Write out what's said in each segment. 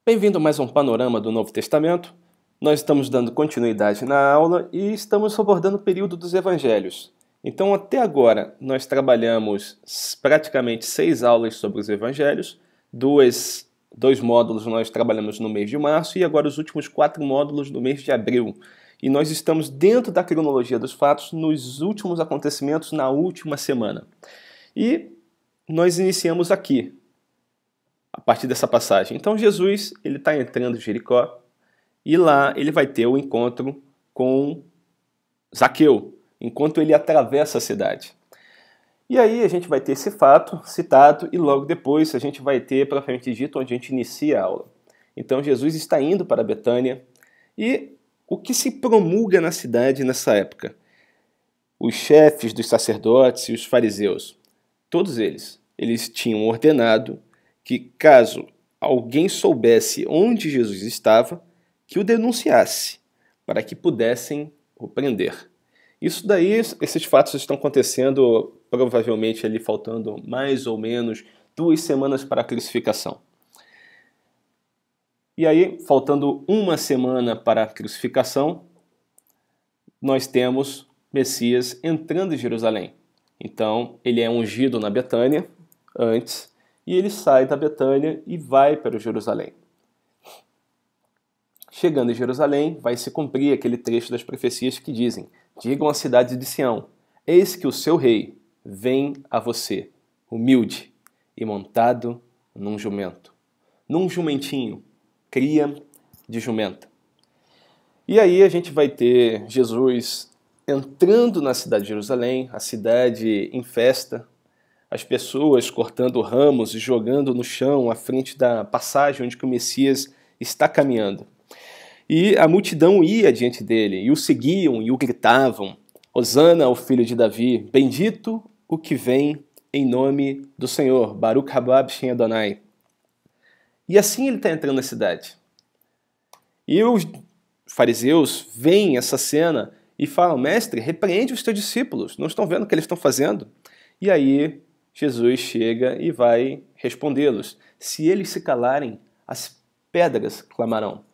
Bem-vindo a mais um panorama do Novo Testamento. Nós estamos dando continuidade na aula e estamos abordando o período dos Evangelhos. Então, até agora, nós trabalhamos praticamente 6 aulas sobre os Evangelhos. Dois módulos nós trabalhamos no mês de março e agora os últimos 4 módulos no mês de abril. E nós estamos dentro da cronologia dos fatos nos últimos acontecimentos na última semana. E nós iniciamos aqui, a partir dessa passagem. Então Jesus ele está entrando em Jericó e lá ele vai ter o encontro com Zaqueu, enquanto ele atravessa a cidade. E aí a gente vai ter esse fato citado e logo depois a gente vai ter, propriamente dito, onde a gente inicia a aula. Então Jesus está indo para Betânia e o que se promulga na cidade nessa época? Os chefes dos sacerdotes e os fariseus, todos eles tinham ordenado que caso alguém soubesse onde Jesus estava, que o denunciasse, para que pudessem o prender. Isso daí, esses fatos estão acontecendo provavelmente ali faltando mais ou menos 2 semanas para a crucificação. E aí, faltando 1 semana para a crucificação, nós temos Messias entrando em Jerusalém. Então, ele é ungido na Betânia antes, e ele sai da Betânia e vai para Jerusalém. Chegando em Jerusalém, vai se cumprir aquele trecho das profecias que dizem: digam à cidade de Sião, eis que o seu rei vem a você, humilde e montado num jumento. Num jumentinho, cria de jumenta. E aí a gente vai ter Jesus entrando na cidade de Jerusalém, a cidade em festa, as pessoas cortando ramos e jogando no chão à frente da passagem onde o Messias está caminhando. E a multidão ia diante dele, e o seguiam e o gritavam: Hosana ao filho de Davi, bendito o que vem em nome do Senhor, Baruch haba b'shem Adonai. E assim ele está entrando na cidade. E os fariseus veem essa cena e falam: mestre, repreende os teus discípulos, não estão vendo o que eles estão fazendo? E aí Jesus chega e vai respondê-los: se eles se calarem, as pedras clamarão.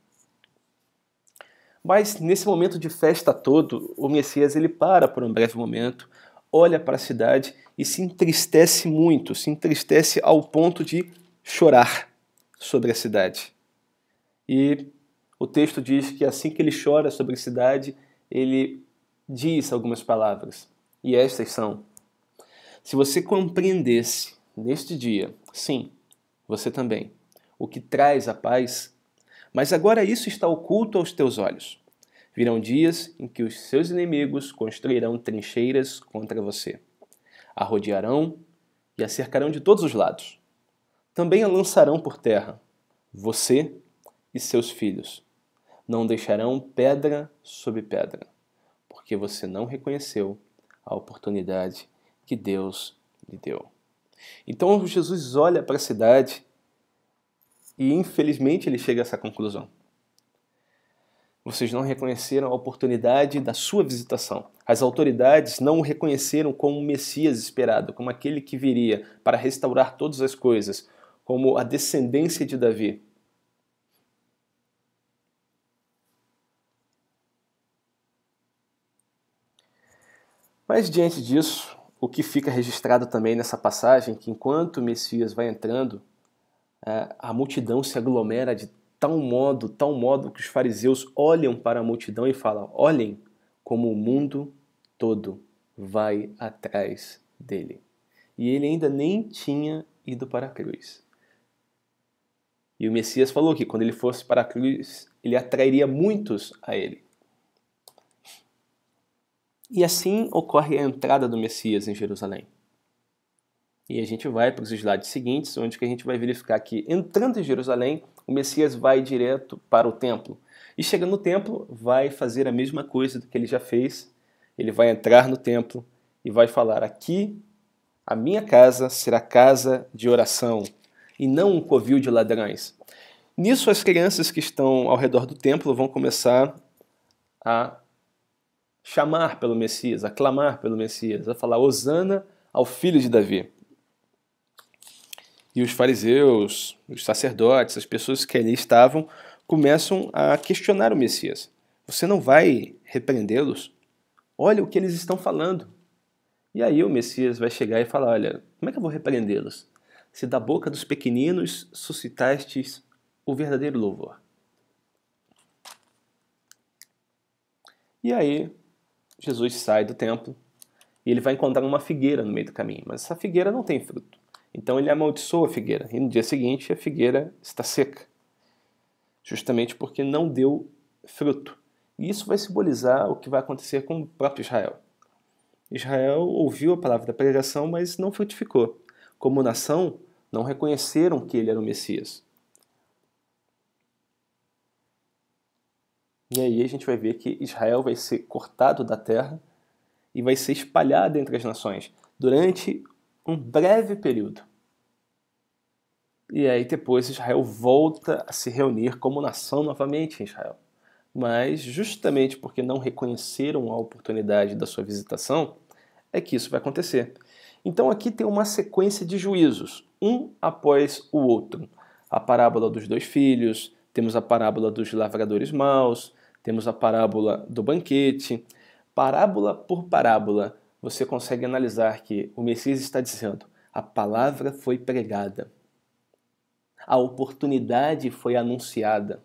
Mas nesse momento de festa todo, o Messias ele para por um breve momento, olha para a cidade e se entristece muito, se entristece ao ponto de chorar sobre a cidade. E o texto diz que assim que ele chora sobre a cidade, ele diz algumas palavras. E estas são: se você compreendesse neste dia, sim, você também, o que traz a paz, mas agora isso está oculto aos teus olhos. Virão dias em que os seus inimigos construirão trincheiras contra você. A rodearão e a cercarão de todos os lados. Também a lançarão por terra, você e seus filhos. Não deixarão pedra sobre pedra, porque você não reconheceu a oportunidade que Deus lhe deu. Então Jesus olha para a cidade e infelizmente ele chega a essa conclusão. Vocês não reconheceram a oportunidade da sua visitação. As autoridades não o reconheceram como o Messias esperado, como aquele que viria para restaurar todas as coisas, como a descendência de Davi. Mas diante disso, o que fica registrado também nessa passagem, que enquanto o Messias vai entrando, a multidão se aglomera de tal modo que os fariseus olham para a multidão e falam: olhem como o mundo todo vai atrás dele. E ele ainda nem tinha ido para a cruz. E o Messias falou que quando ele fosse para a cruz, ele atrairia muitos a ele. E assim ocorre a entrada do Messias em Jerusalém. E a gente vai para os slides seguintes, onde que a gente vai verificar que, entrando em Jerusalém, o Messias vai direto para o templo. E chegando no templo, vai fazer a mesma coisa do que ele já fez. Ele vai entrar no templo e vai falar: aqui a minha casa será casa de oração e não um covil de ladrões. Nisso, as crianças que estão ao redor do templo vão começar a chamar pelo Messias, a clamar pelo Messias, a falar: Hosana ao filho de Davi. E os fariseus, os sacerdotes, as pessoas que ali estavam, começam a questionar o Messias. Você não vai repreendê-los? Olha o que eles estão falando. E aí o Messias vai chegar e falar, olha, como é que eu vou repreendê-los? Se da boca dos pequeninos suscitastes o verdadeiro louvor. E aí Jesus sai do templo e ele vai encontrar uma figueira no meio do caminho, mas essa figueira não tem fruto. Então ele amaldiçoa a figueira e no dia seguinte a figueira está seca, justamente porque não deu fruto. E isso vai simbolizar o que vai acontecer com o próprio Israel. Israel ouviu a palavra da pregação, mas não frutificou. Como nação, não reconheceram que ele era o Messias. E aí a gente vai ver que Israel vai ser cortado da terra e vai ser espalhado entre as nações durante um breve período. E aí depois Israel volta a se reunir como nação novamente em Israel. Mas justamente porque não reconheceram a oportunidade da sua visitação, é que isso vai acontecer. Então aqui tem uma sequência de juízos, um após o outro. A parábola dos 2 filhos, temos a parábola dos lavradores maus, temos a parábola do banquete. Parábola por parábola, você consegue analisar que o Messias está dizendo: a palavra foi pregada, a oportunidade foi anunciada,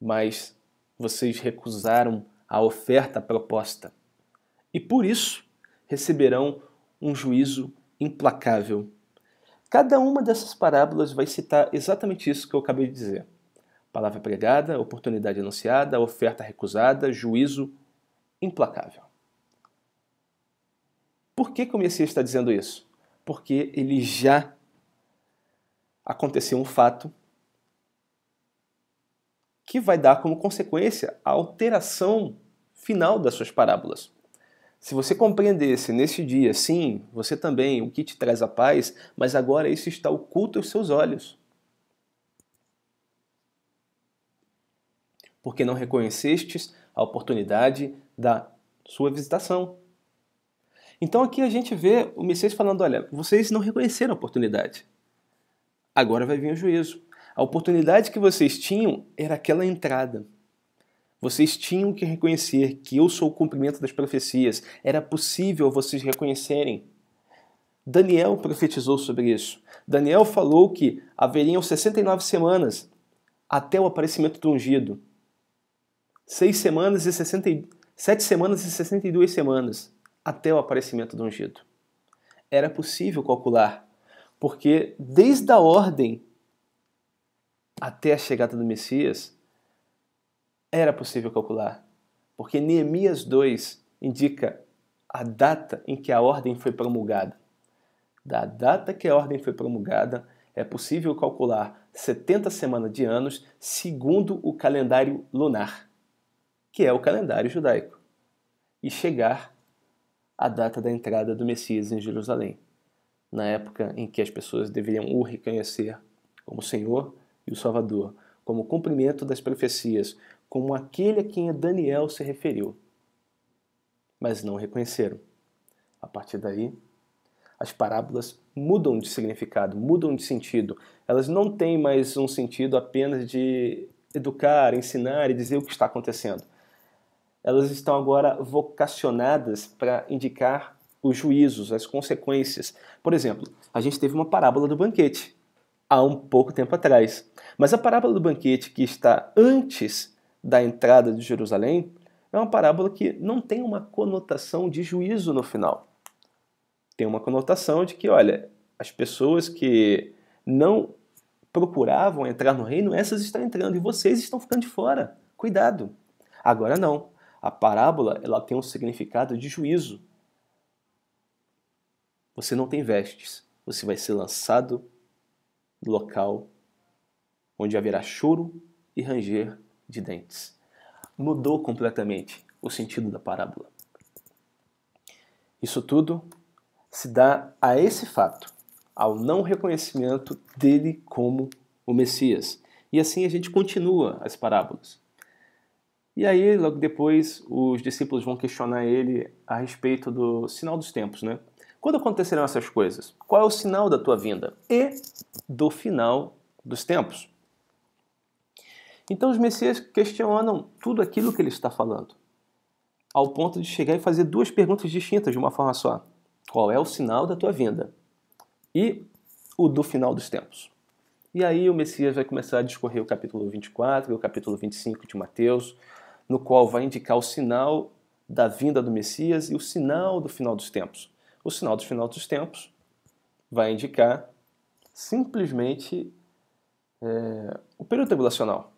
mas vocês recusaram a oferta proposta. E por isso receberão um juízo implacável. Cada uma dessas parábolas vai citar exatamente isso que eu acabei de dizer. Palavra pregada, oportunidade anunciada, oferta recusada, juízo implacável. Por que o Messias está dizendo isso? Porque ele já aconteceu um fato que vai dar como consequência a alteração final das suas parábolas. Se você compreendesse nesse dia, sim, você também, o que te traz a paz, mas agora isso está oculto aos seus olhos. Porque não reconhecestes a oportunidade da sua visitação. Então aqui a gente vê o Messias falando, olha, vocês não reconheceram a oportunidade. Agora vai vir o juízo. A oportunidade que vocês tinham era aquela entrada. Vocês tinham que reconhecer que eu sou o cumprimento das profecias. Era possível vocês reconhecerem. Daniel profetizou sobre isso. Daniel falou que haveriam 69 semanas até o aparecimento do ungido. 7 semanas e 62 semanas até o aparecimento do ungido. Era possível calcular, porque desde a ordem até a chegada do Messias, era possível calcular, porque Neemias 2 indica a data em que a ordem foi promulgada. Da data que a ordem foi promulgada, é possível calcular 70 semanas de anos segundo o calendário lunar, que é o calendário judaico, e chegar à data da entrada do Messias em Jerusalém, na época em que as pessoas deveriam o reconhecer como Senhor e o Salvador, como cumprimento das profecias, como aquele a quem Daniel se referiu. Mas não reconheceram. A partir daí, as parábolas mudam de significado, mudam de sentido. Elas não têm mais um sentido apenas de educar, ensinar e dizer o que está acontecendo. Elas estão agora vocacionadas para indicar os juízos, as consequências. Por exemplo, a gente teve uma parábola do banquete há um pouco tempo atrás. Mas a parábola do banquete que está antes da entrada de Jerusalém é uma parábola que não tem uma conotação de juízo no final. Tem uma conotação de que, olha, as pessoas que não procuravam entrar no reino, essas estão entrando e vocês estão ficando de fora. Cuidado. Agora não. A parábola ela tem um significado de juízo. Você não tem vestes. Você vai ser lançado no local onde haverá choro e ranger de dentes. Mudou completamente o sentido da parábola. Isso tudo se dá a esse fato, ao não reconhecimento dele como o Messias. E assim a gente continua as parábolas. E aí, logo depois, os discípulos vão questionar ele a respeito do sinal dos tempos, né? Quando acontecerão essas coisas? Qual é o sinal da tua vinda e do final dos tempos? Então os Messias questionam tudo aquilo que ele está falando, ao ponto de chegar e fazer duas perguntas distintas de uma forma só. Qual é o sinal da tua vinda? E o do final dos tempos. E aí o Messias vai começar a discorrer o capítulo 24 e o capítulo 25 de Mateus, no qual vai indicar o sinal da vinda do Messias e o sinal do final dos tempos. O sinal do final dos tempos vai indicar simplesmente o período tribulacional.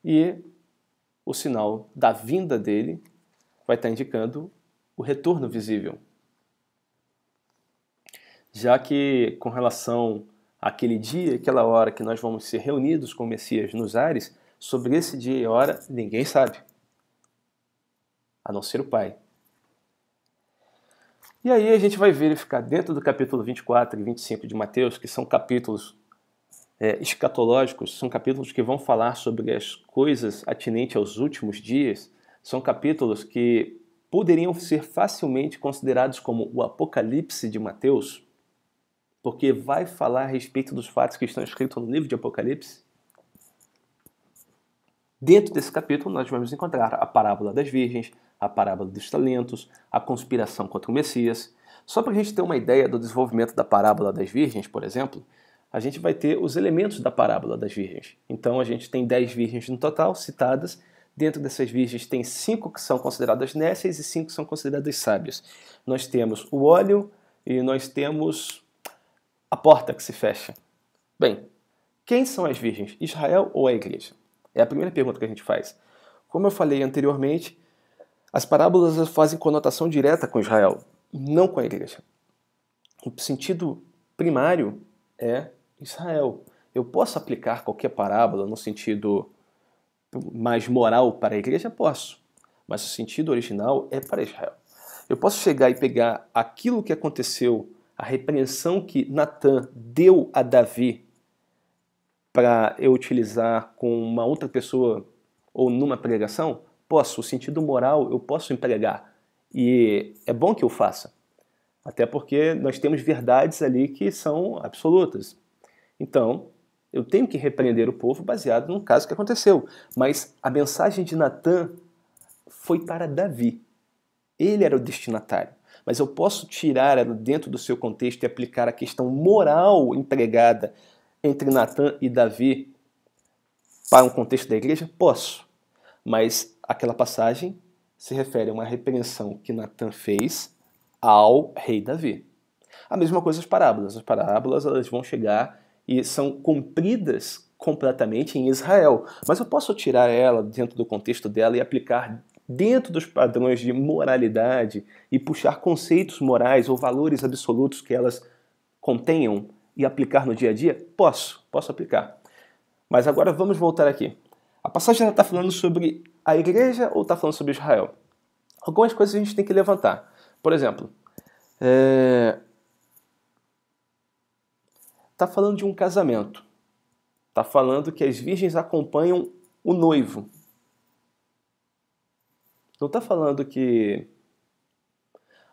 E o sinal da vinda dele vai estar indicando o retorno visível. Já que, com relação àquele dia, aquela hora que nós vamos ser reunidos com o Messias nos ares, sobre esse dia e hora ninguém sabe, a não ser o Pai. E aí a gente vai verificar dentro do capítulo 24 e 25 de Mateus, que são capítulos escatológicos, são capítulos que vão falar sobre as coisas atinentes aos últimos dias, são capítulos que poderiam ser facilmente considerados como o Apocalipse de Mateus, porque vai falar a respeito dos fatos que estão escritos no livro de Apocalipse. Dentro desse capítulo nós vamos encontrar a parábola das virgens, a parábola dos talentos, a conspiração contra o Messias. Só para a gente ter uma ideia do desenvolvimento da parábola das virgens, por exemplo, a gente vai ter os elementos da parábola das virgens. Então a gente tem 10 virgens no total citadas. Dentro dessas virgens tem 5 que são consideradas nécias e 5 que são consideradas sábias. Nós temos o óleo e nós temos a porta que se fecha. Bem, quem são as virgens? Israel ou a igreja? É a primeira pergunta que a gente faz. Como eu falei anteriormente, as parábolas fazem conotação direta com Israel, não com a igreja. O sentido primário é Israel. Eu posso aplicar qualquer parábola no sentido mais moral para a igreja? Posso. Mas o sentido original é para Israel. Eu posso chegar e pegar aquilo que aconteceu, a repreensão que Natã deu a Davi para eu utilizar com uma outra pessoa ou numa pregação? Posso. O sentido moral eu posso empregar. E é bom que eu faça. Até porque nós temos verdades ali que são absolutas. Então, eu tenho que repreender o povo baseado num caso que aconteceu. Mas a mensagem de Natã foi para Davi. Ele era o destinatário. Mas eu posso tirar ela dentro do seu contexto e aplicar a questão moral empregada entre Natã e Davi para um contexto da igreja? Posso. Mas aquela passagem se refere a uma repreensão que Natã fez ao rei Davi. A mesma coisa as parábolas. As parábolas elas vão chegar e são cumpridas completamente em Israel. Mas eu posso tirar ela dentro do contexto dela e aplicar dentro dos padrões de moralidade e puxar conceitos morais ou valores absolutos que elas contenham e aplicar no dia a dia? Posso aplicar. Mas agora vamos voltar aqui. A passagem está falando sobre a igreja ou está falando sobre Israel? Algumas coisas a gente tem que levantar. Por exemplo, está falando de um casamento. Está falando que as virgens acompanham o noivo. Não está falando que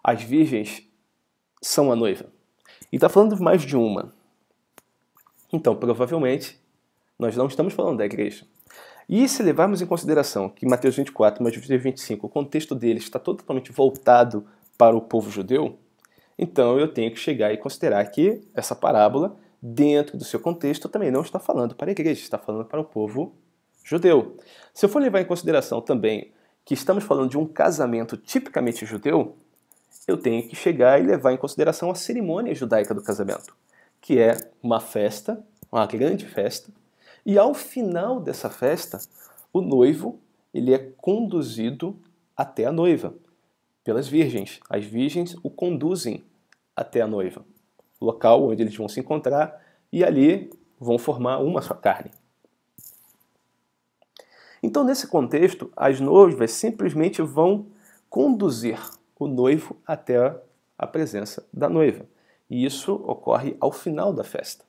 as virgens são a noiva. E está falando mais de uma. Então, provavelmente, nós não estamos falando da igreja. E se levarmos em consideração que Mateus 24 e Mateus 25, o contexto deles está totalmente voltado para o povo judeu, então eu tenho que chegar e considerar que essa parábola, dentro do seu contexto, também não está falando para a igreja, está falando para o povo judeu. Se eu for levar em consideração também que estamos falando de um casamento tipicamente judeu, eu tenho que chegar e levar em consideração a cerimônia judaica do casamento, que é uma festa, uma grande festa, e ao final dessa festa, o noivo ele é conduzido até a noiva pelas virgens. As virgens o conduzem até a noiva, local onde eles vão se encontrar e ali vão formar uma só carne. Então, nesse contexto, as noivas simplesmente vão conduzir o noivo até a presença da noiva. E isso ocorre ao final da festa.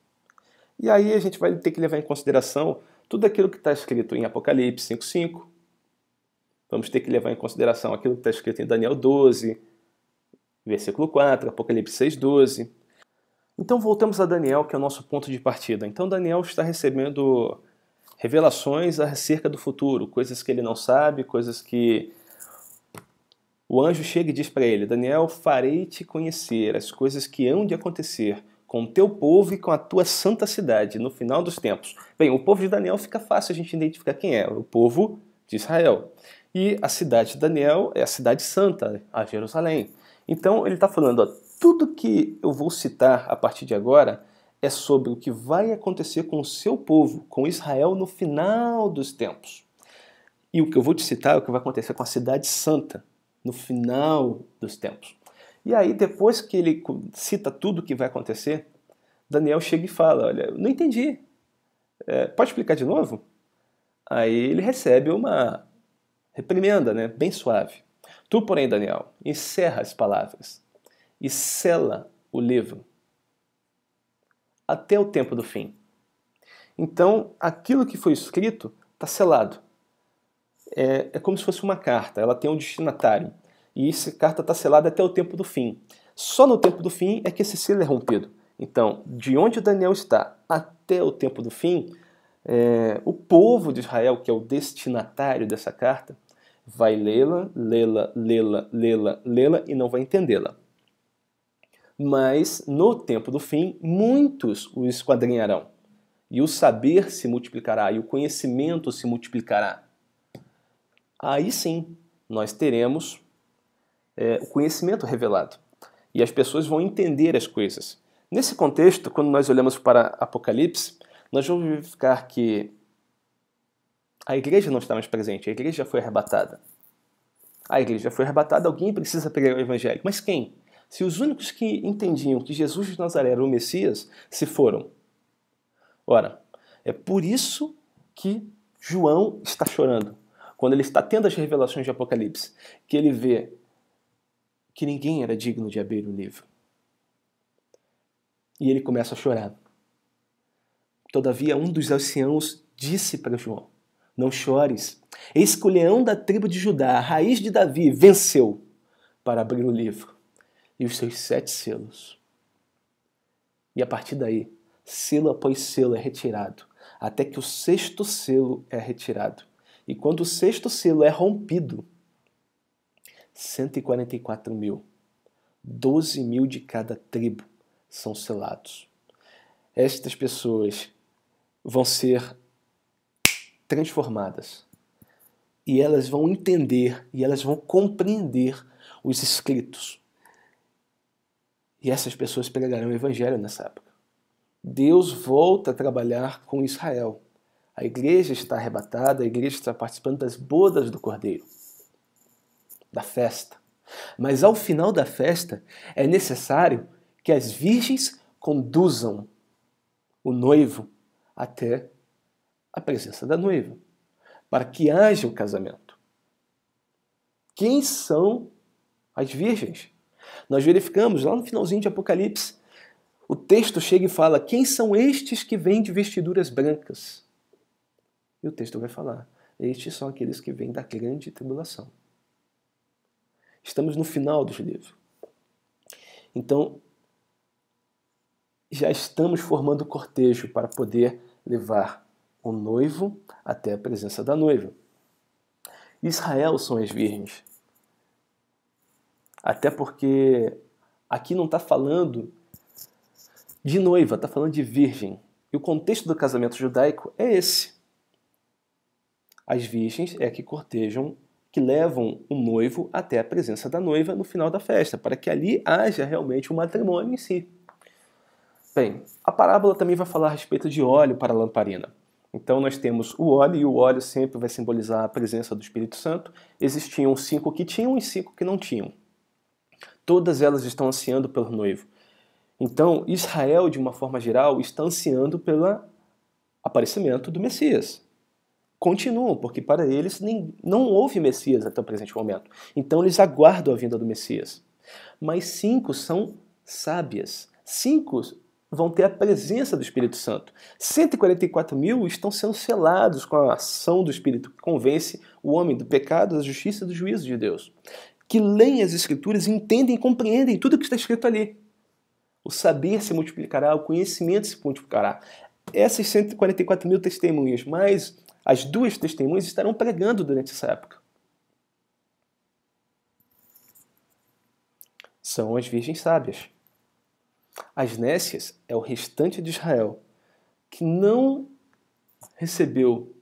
E aí a gente vai ter que levar em consideração tudo aquilo que está escrito em Apocalipse 5:5. Vamos ter que levar em consideração aquilo que está escrito em Daniel 12, Versículo 4, Apocalipse 6:12. Então voltamos a Daniel, que é o nosso ponto de partida. Então Daniel está recebendo revelações acerca do futuro, coisas que ele não sabe, coisas que o anjo chega e diz para ele: Daniel, farei-te conhecer as coisas que hão de acontecer com o teu povo e com a tua santa cidade no final dos tempos. Bem, o povo de Daniel fica fácil a gente identificar quem é, o povo de Israel. E a cidade de Daniel é a cidade santa, a Jerusalém. Então ele está falando, ó, tudo que eu vou citar a partir de agora é sobre o que vai acontecer com o seu povo, com Israel no final dos tempos. E o que eu vou te citar é o que vai acontecer com a cidade santa no final dos tempos. E aí, depois que ele cita tudo o que vai acontecer, Daniel chega e fala, olha, eu não entendi. Pode explicar de novo? Aí ele recebe uma reprimenda, né, bem suave. Tu, porém, Daniel, encerra as palavras e sela o livro até o tempo do fim. Então, aquilo que foi escrito está selado. É como se fosse uma carta, ela tem um destinatário. E essa carta está selada até o tempo do fim. Só no tempo do fim é que esse selo é rompido. Então, de onde Daniel está até o tempo do fim, o povo de Israel, que é o destinatário dessa carta, vai lê-la, lê-la, lê-la, lê-la, lê-la e não vai entendê-la. Mas, no tempo do fim, muitos o esquadrinharão. E o saber se multiplicará, e o conhecimento se multiplicará. Aí sim, nós teremos o conhecimento revelado. E as pessoas vão entender as coisas. Nesse contexto, quando nós olhamos para Apocalipse, nós vamos verificar que a igreja não está mais presente, a igreja já foi arrebatada. A igreja já foi arrebatada, alguém precisa pregar o evangelho. Mas quem? Se os únicos que entendiam que Jesus de Nazaré era o Messias, se foram. Ora, é por isso que João está chorando. Quando ele está tendo as revelações de Apocalipse, que ele vê que ninguém era digno de abrir o livro. E ele começa a chorar. Todavia, um dos anciãos disse para João, não chores, eis que o leão da tribo de Judá, a raiz de Davi, venceu para abrir o livro e os seus 7 selos. E a partir daí, selo após selo é retirado, até que o 6º selo é retirado. E quando o 6º selo é rompido, 144 mil, 12 mil de cada tribo são selados. Estas pessoas vão ser transformadas e elas vão entender e elas vão compreender os escritos. E essas pessoas pregarão o evangelho nessa época. Deus volta a trabalhar com Israel. A igreja está arrebatada, a igreja está participando das bodas do Cordeiro, da festa. Mas ao final da festa é necessário que as virgens conduzam o noivo até a presença da noiva, para que haja o casamento. Quem são as virgens? Nós verificamos lá no finalzinho de Apocalipse, o texto chega e fala, quem são estes que vêm de vestiduras brancas? E o texto vai falar, estes são aqueles que vêm da grande tribulação. Estamos no final dos livros. Então, já estamos formando o cortejo para poder levar o noivo até a presença da noiva. Israel são as virgens. Até porque aqui não está falando de noiva, está falando de virgem. E o contexto do casamento judaico é esse. As virgens é que cortejam, que levam o noivo até a presença da noiva no final da festa, para que ali haja realmente um matrimônio em si. Bem, a parábola também vai falar a respeito de óleo para a lamparina. Então nós temos o óleo, e o óleo sempre vai simbolizar a presença do Espírito Santo. Existiam 5 que tinham e 5 que não tinham. Todas elas estão ansiando pelo noivo. Então, Israel, de uma forma geral, está ansiando pelo aparecimento do Messias. Continuam, porque para eles não houve Messias até o presente momento. Então eles aguardam a vinda do Messias. Mas 5 são sábias. 5 vão ter a presença do Espírito Santo. 144 mil estão sendo selados com a ação do Espírito, que convence o homem do pecado, da justiça e do juízo de Deus. que leem as Escrituras, entendem e compreendem tudo o que está escrito ali. O saber se multiplicará, o conhecimento se multiplicará. Essas 144 mil testemunhas, mais as 2 testemunhas, estarão pregando durante essa época. São as virgens sábias. As nécias é o restante de Israel, que não recebeu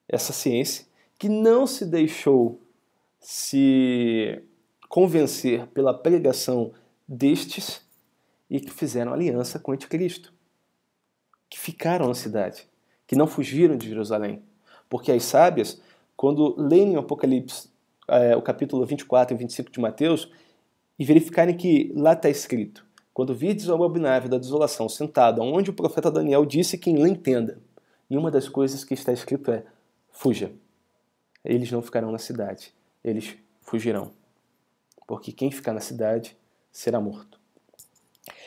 essa ciência, que não se deixou se convencer pela pregação destes e que fizeram aliança com o anticristo, que ficaram na cidade, que não fugiram de Jerusalém. Porque as sábias, quando leem o Apocalipse, o capítulo 24 e 25 de Mateus, e verificarem que lá está escrito: quando virdes o abominável da desolação sentado, onde o profeta Daniel disse que lhe entenda. E uma das coisas que está escrito é: fuja. Eles não ficarão na cidade, eles fugirão. Porque quem ficar na cidade será morto.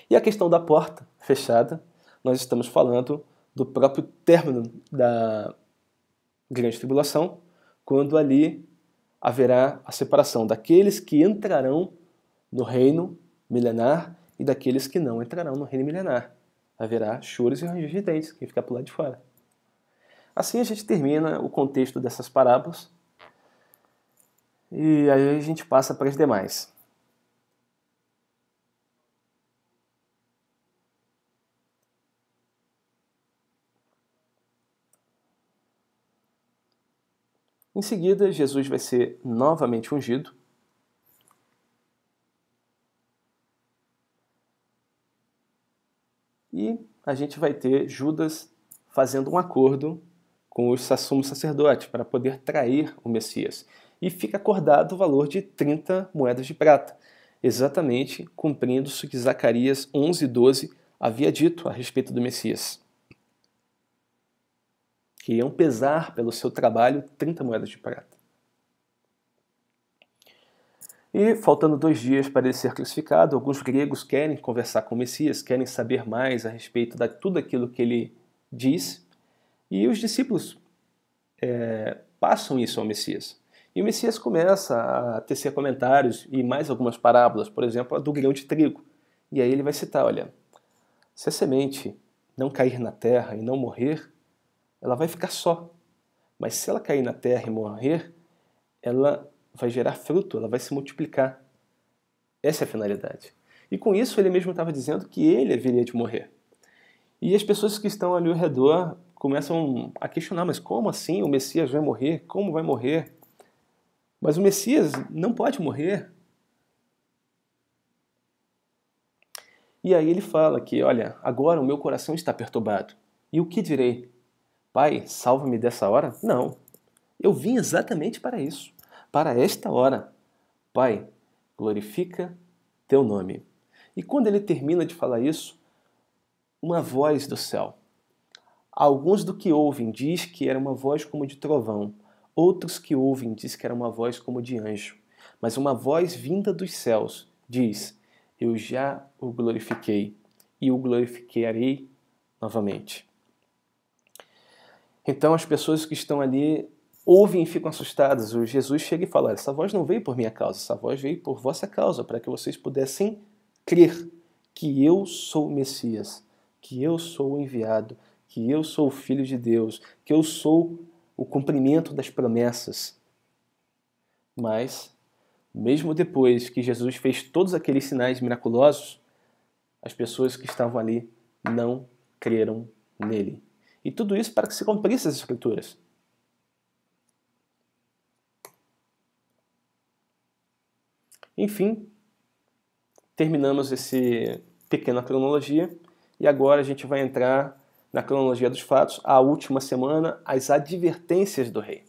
E a questão da porta fechada, nós estamos falando do próprio término da grande tribulação, quando ali haverá a separação daqueles que entrarão no reino milenar e daqueles que não entrarão no reino milenar. Haverá choros e ranger de dentes, quem ficar por lá de fora. Assim a gente termina o contexto dessas parábolas e aí a gente passa para as demais. Em seguida, Jesus vai ser novamente ungido. E a gente vai ter Judas fazendo um acordo com os sumos sacerdotes para poder trair o Messias. E fica acordado o valor de 30 moedas de prata, exatamente cumprindo-se o que Zacarias 11:12 havia dito a respeito do Messias. Que iam pesar pelo seu trabalho 30 moedas de prata. E, faltando 2 dias para ele ser crucificado, alguns gregos querem conversar com o Messias, querem saber mais a respeito de tudo aquilo que ele diz, e os discípulos passam isso ao Messias. E o Messias começa a tecer comentários e mais algumas parábolas, por exemplo, a do grão de trigo. E aí ele vai citar, olha, se a semente não cair na terra e não morrer, ela vai ficar só. Mas se ela cair na terra e morrer, ela vai gerar fruto, ela vai se multiplicar. Essa é a finalidade. E com isso ele mesmo estava dizendo que ele haveria de morrer. E as pessoas que estão ali ao redor começam a questionar, mas como assim o Messias vai morrer? Como vai morrer? Mas o Messias não pode morrer. E aí ele fala que, olha, agora o meu coração está perturbado. E o que direi? Pai, salva-me dessa hora? Não. Eu vim exatamente para isso. Para esta hora. Pai, glorifica teu nome. E quando ele termina de falar isso, uma voz do céu. Alguns do que ouvem diz que era uma voz como de trovão. Outros que ouvem diz que era uma voz como de anjo. Mas uma voz vinda dos céus diz: eu já o glorifiquei e o glorificarei novamente. Então as pessoas que estão ali ouvem e ficam assustadas. O Jesus chega e fala: essa voz não veio por minha causa, essa voz veio por vossa causa, para que vocês pudessem crer que eu sou o Messias, que eu sou o enviado, que eu sou o Filho de Deus, que eu sou o cumprimento das promessas. Mas, mesmo depois que Jesus fez todos aqueles sinais miraculosos, as pessoas que estavam ali não creram nele. E tudo isso para que se cumprisse as Escrituras. Enfim, terminamos essa pequena cronologia e agora a gente vai entrar na cronologia dos fatos, a última semana, as advertências do rei.